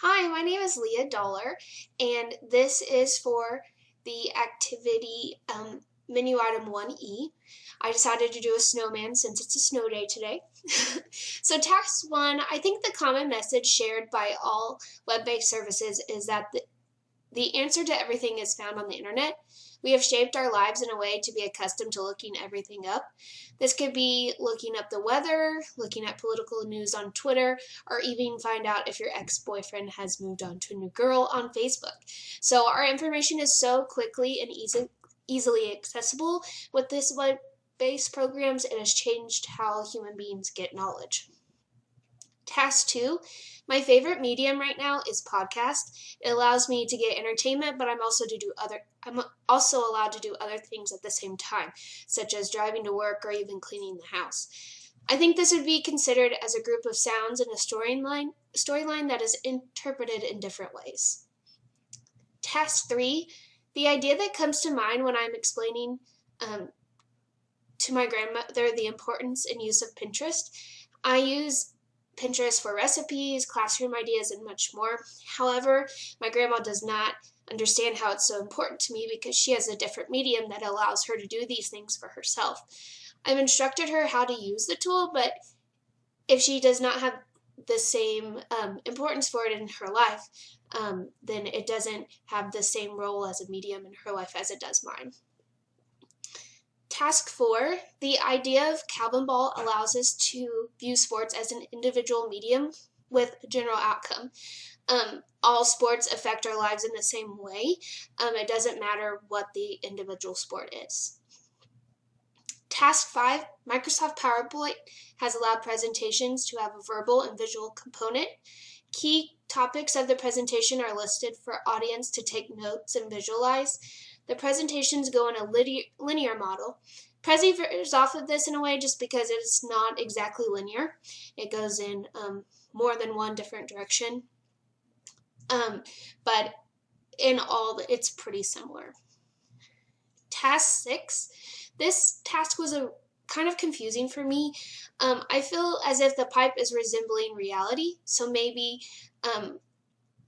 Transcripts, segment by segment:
Hi, my name is Leah Dollar, and this is for the activity menu item 1E. I decided to do a snowman since it's a snow day today. So task 1, I think the common message shared by all web-based services is that the answer to everything is found on the internet. We have shaped our lives in a way to be accustomed to looking everything up. This could be looking up the weather, looking at political news on Twitter, or even find out if your ex-boyfriend has moved on to a new girl on Facebook. So our information is so quickly and easily accessible. With this web-based programs, it has changed how human beings get knowledge. Task 2, my favorite medium right now is podcast. It allows me to get entertainment, but I'm also allowed to do other things at the same time, such as driving to work or even cleaning the house. I think this would be considered as a group of sounds in a storyline that is interpreted in different ways. Task 3, the idea that comes to mind when I'm explaining to my grandmother the importance and use of Pinterest. I use Pinterest for recipes, classroom ideas, and much more. However, my grandma does not understand how it's so important to me because she has a different medium that allows her to do these things for herself. I've instructed her how to use the tool, but if she does not have the same importance for it in her life, then it doesn't have the same role as a medium in her life as it does mine. Task 4, the idea of Calvin Ball allows us to view sports as an individual medium with a general outcome. All sports affect our lives in the same way. It doesn't matter what the individual sport is. Task 5, Microsoft PowerPoint has allowed presentations to have a verbal and visual component. Key topics of the presentation are listed for audience to take notes and visualize. The presentations go in a linear model. Prezi veers off of this in a way just because it's not exactly linear. It goes in more than one different direction. But in all, it's pretty similar. Task 6. This task was kind of confusing for me. I feel as if the pipe is resembling reality. So maybe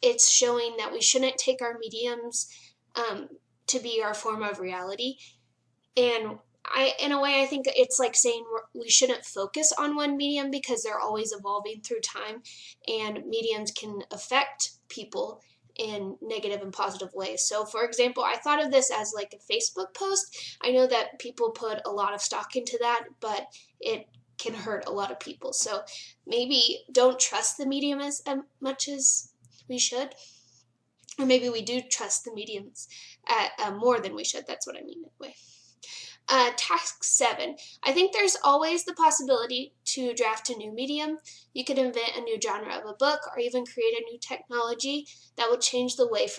it's showing that we shouldn't take our mediums to be our form of reality. And in a way, I think it's like saying we shouldn't focus on one medium because they're always evolving through time, and mediums can affect people in negative and positive ways. So for example, I thought of this as like a Facebook post. I know that people put a lot of stock into that, but it can hurt a lot of people. So maybe don't trust the medium as much as we should. Or maybe we do trust the mediums more than we should. That's what I mean anyway. Task 7. I think there's always the possibility to draft a new medium. You could invent a new genre of a book or even create a new technology that will change the way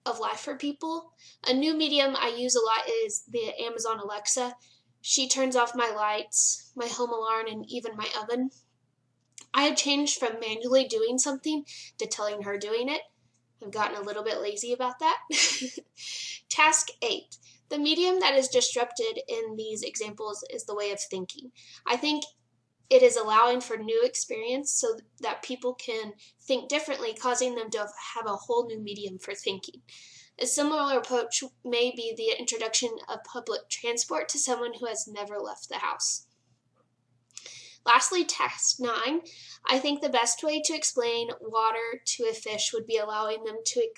of life for people. A new medium I use a lot is the Amazon Alexa. She turns off my lights, my home alarm, and even my oven. I have changed from manually doing something to telling her doing it. I've gotten a little bit lazy about that. Task 8. The medium that is disrupted in these examples is the way of thinking. I think it is allowing for new experience so that people can think differently, causing them to have a whole new medium for thinking. A similar approach may be the introduction of public transport to someone who has never left the house. Lastly, task 9. I think the best way to explain water to a fish would be allowing them to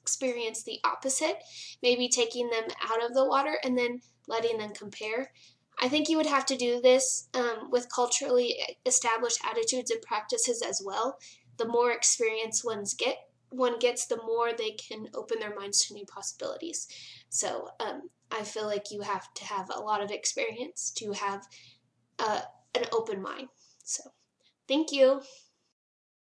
experience the opposite, maybe taking them out of the water and then letting them compare. I think you would have to do this with culturally established attitudes and practices as well. The more experience one gets, the more they can open their minds to new possibilities. So I feel like you have to have a lot of experience to have an open mind. So thank you.